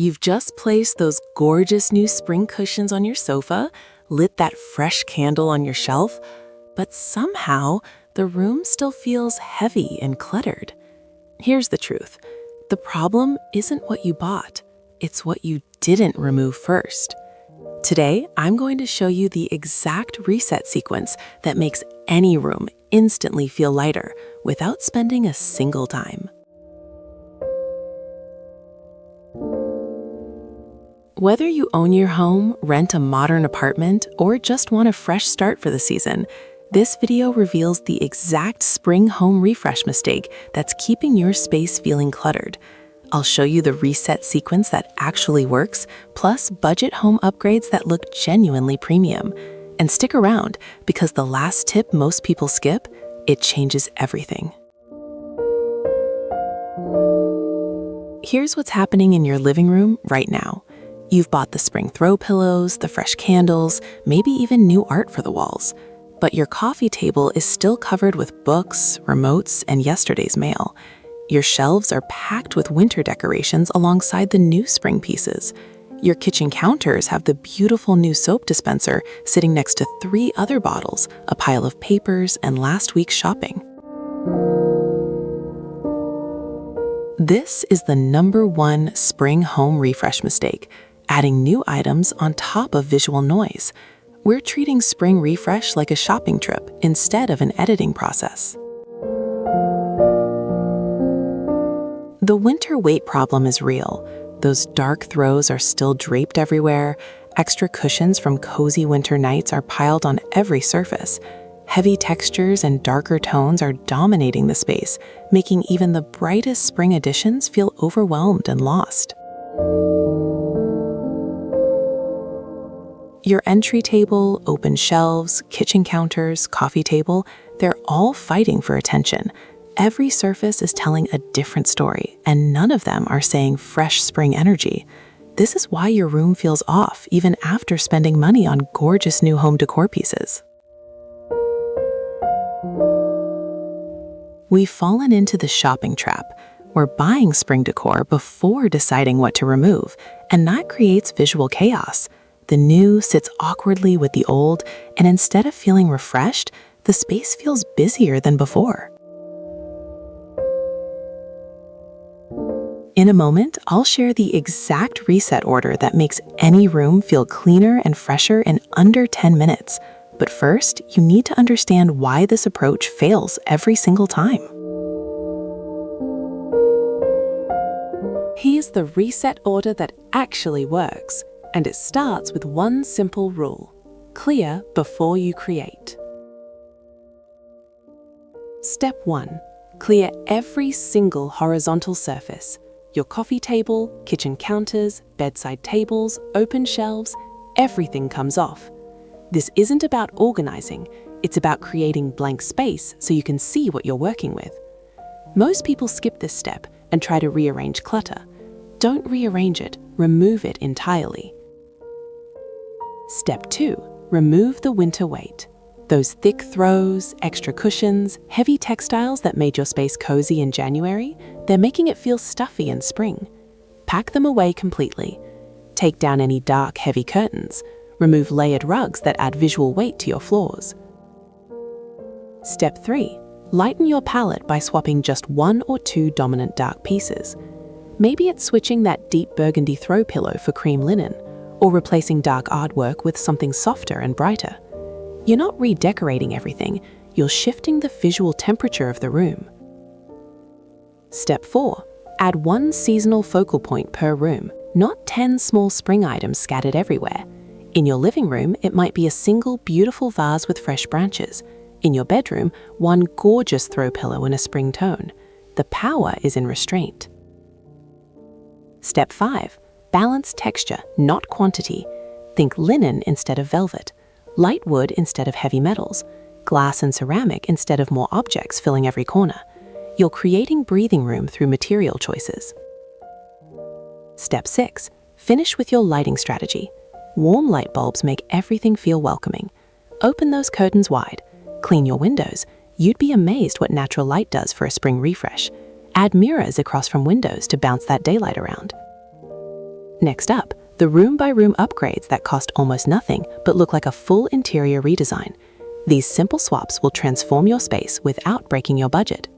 You've just placed those gorgeous new spring cushions on your sofa, lit that fresh candle on your shelf, but somehow the room still feels heavy and cluttered. Here's the truth. The problem isn't what you bought, it's what you didn't remove first. Today, I'm going to show you the exact reset sequence that makes any room instantly feel lighter without spending a single dime. Whether you own your home, rent a modern apartment, or just want a fresh start for the season, this video reveals the exact spring home refresh mistake that's keeping your space feeling cluttered. I'll show you the reset sequence that actually works, plus budget home upgrades that look genuinely premium. And stick around, because the last tip most people skip, it changes everything. Here's what's happening in your living room right now. You've bought the spring throw pillows, the fresh candles, maybe even new art for the walls. But your coffee table is still covered with books, remotes, and yesterday's mail. Your shelves are packed with winter decorations alongside the new spring pieces. Your kitchen counters have the beautiful new soap dispenser sitting next to 3 other bottles, a pile of papers, and last week's shopping. This is the #1 spring home refresh mistake, adding new items on top of visual noise. We're treating spring refresh like a shopping trip instead of an editing process. The winter weight problem is real. Those dark throws are still draped everywhere. Extra cushions from cozy winter nights are piled on every surface. Heavy textures and darker tones are dominating the space, making even the brightest spring additions feel overwhelmed and lost. Your entry table, open shelves, kitchen counters, coffee table, they're all fighting for attention. Every surface is telling a different story, and none of them are saying fresh spring energy. This is why your room feels off even after spending money on gorgeous new home decor pieces. We've fallen into the shopping trap. We're buying spring decor before deciding what to remove, and that creates visual chaos. The new sits awkwardly with the old, and instead of feeling refreshed, the space feels busier than before. In a moment, I'll share the exact reset order that makes any room feel cleaner and fresher in under 10 minutes. But first, you need to understand why this approach fails every single time. Here's the reset order that actually works. And it starts with one simple rule: clear before you create. Step 1. Clear every single horizontal surface. Your coffee table, kitchen counters, bedside tables, open shelves, everything comes off. This isn't about organizing, it's about creating blank space so you can see what you're working with. Most people skip this step and try to rearrange clutter. Don't rearrange it, remove it entirely. Step 2. Remove the winter weight. Those thick throws, extra cushions, heavy textiles that made your space cozy in January, they're making it feel stuffy in spring. Pack them away completely. Take down any dark, heavy curtains. Remove layered rugs that add visual weight to your floors. Step 3. Lighten your palette by swapping just 1 or 2 dominant dark pieces. Maybe it's switching that deep burgundy throw pillow for cream linen, or replacing dark artwork with something softer and brighter. You're not redecorating everything, you're shifting the visual temperature of the room. Step 4. Add 1 seasonal focal point per room, not 10 small spring items scattered everywhere. In your living room, it might be a single beautiful vase with fresh branches. In your bedroom, 1 gorgeous throw pillow in a spring tone. The power is in restraint. Step 5. Balance texture, not quantity. Think linen instead of velvet, light wood instead of heavy metals, glass and ceramic instead of more objects filling every corner. You're creating breathing room through material choices. Step 6. Finish with your lighting strategy. Warm light bulbs make everything feel welcoming. Open those curtains wide. Clean your windows. You'd be amazed what natural light does for a spring refresh. Add mirrors across from windows to bounce that daylight around. Next up, the room-by-room upgrades that cost almost nothing but look like a full interior redesign. These simple swaps will transform your space without breaking your budget.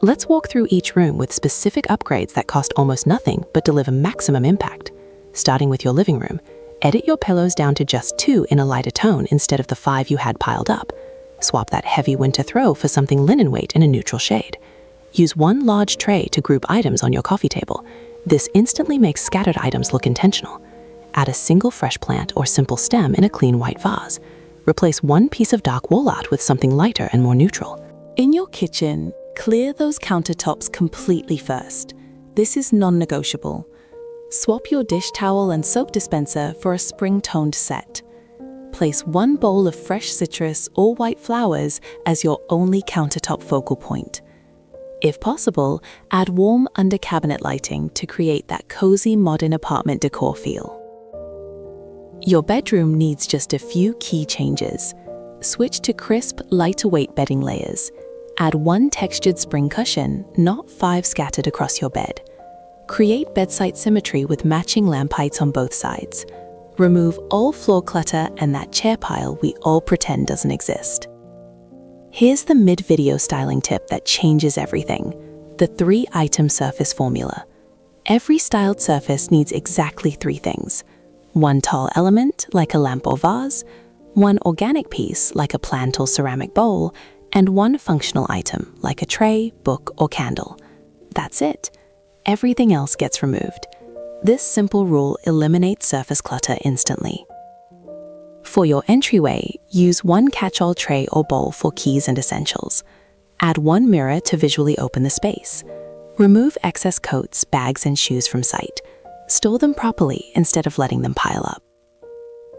Let's walk through each room with specific upgrades that cost almost nothing but deliver maximum impact. Starting with your living room, edit your pillows down to just 2 in a lighter tone instead of the 5 you had piled up. Swap that heavy winter throw for something linen weight in a neutral shade. Use one large tray to group items on your coffee table. This instantly makes scattered items look intentional. Add a single fresh plant or simple stem in a clean white vase. Replace one piece of dark wall art with something lighter and more neutral. In your kitchen, clear those countertops completely first. This is non-negotiable. Swap your dish towel and soap dispenser for a spring-toned set. Place one bowl of fresh citrus or white flowers as your only countertop focal point. If possible, add warm under-cabinet lighting to create that cozy modern apartment decor feel. Your bedroom needs just a few key changes. Switch to crisp, lighter-weight bedding layers. Add one textured spring cushion, not 5 scattered across your bed. Create bedside symmetry with matching lamp heights on both sides. Remove all floor clutter and that chair pile we all pretend doesn't exist. Here's the mid-video styling tip that changes everything: the 3-item surface formula. Every styled surface needs exactly 3 things: one tall element, like a lamp or vase, one organic piece, like a plant or ceramic bowl, and one functional item, like a tray, book, or candle. That's it. Everything else gets removed. This simple rule eliminates surface clutter instantly. For your entryway, use one catch-all tray or bowl for keys and essentials. Add one mirror to visually open the space. Remove excess coats, bags, and shoes from sight. Store them properly instead of letting them pile up.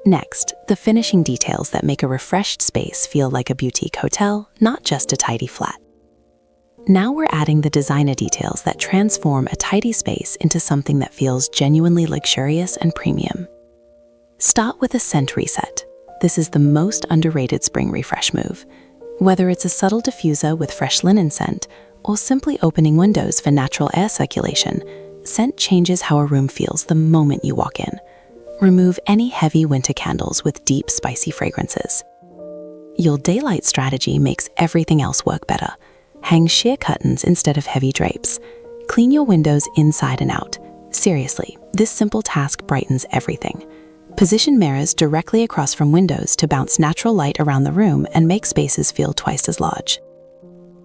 Next, the finishing details that make a refreshed space feel like a boutique hotel, not just a tidy flat. Now we're adding the designer details that transform a tidy space into something that feels genuinely luxurious and premium. Start with a scent reset. This is the most underrated spring refresh move. Whether it's a subtle diffuser with fresh linen scent or simply opening windows for natural air circulation, scent changes how a room feels the moment you walk in. Remove any heavy winter candles with deep, spicy fragrances. Your daylight strategy makes everything else work better. Hang sheer curtains instead of heavy drapes. Clean your windows inside and out. Seriously, this simple task brightens everything. Position mirrors directly across from windows to bounce natural light around the room and make spaces feel twice as large.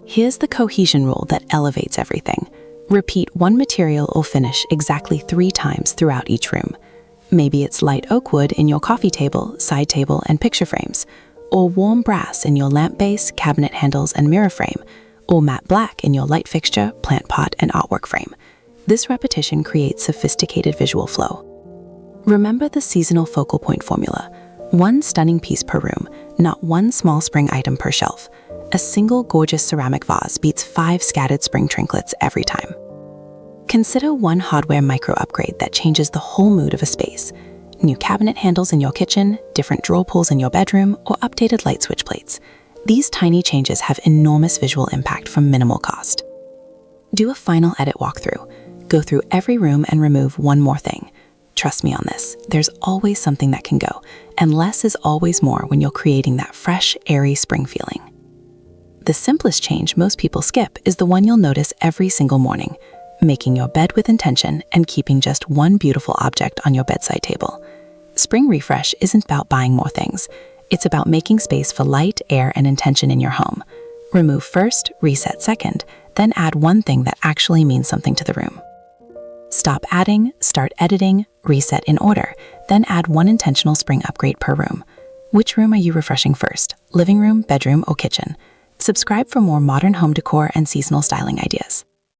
Here's the cohesion rule that elevates everything. Repeat one material or finish exactly 3 times throughout each room. Maybe it's light oak wood in your coffee table, side table, and picture frames, or warm brass in your lamp base, cabinet handles, and mirror frame, or matte black in your light fixture, plant pot, and artwork frame. This repetition creates sophisticated visual flow. Remember the seasonal focal point formula: one stunning piece per room, not one small spring item per shelf. A single gorgeous ceramic vase beats 5 scattered spring trinkets every time. Consider one hardware micro upgrade that changes the whole mood of a space. New cabinet handles in your kitchen, different drawer pulls in your bedroom, or updated light switch plates. These tiny changes have enormous visual impact from minimal cost. Do a final edit walkthrough. Go through every room and remove one more thing. Trust me on this, there's always something that can go, and less is always more when you're creating that fresh, airy spring feeling. The simplest change most people skip is the one you'll notice every single morning: making your bed with intention and keeping just one beautiful object on your bedside table. Spring refresh isn't about buying more things. It's about making space for light, air, and intention in your home. Remove first, reset second, then add one thing that actually means something to the room. Stop adding, start editing, reset in order, then add one intentional spring upgrade per room. Which room are you refreshing first? Living room, bedroom, or kitchen? Subscribe for more modern home decor and seasonal styling ideas.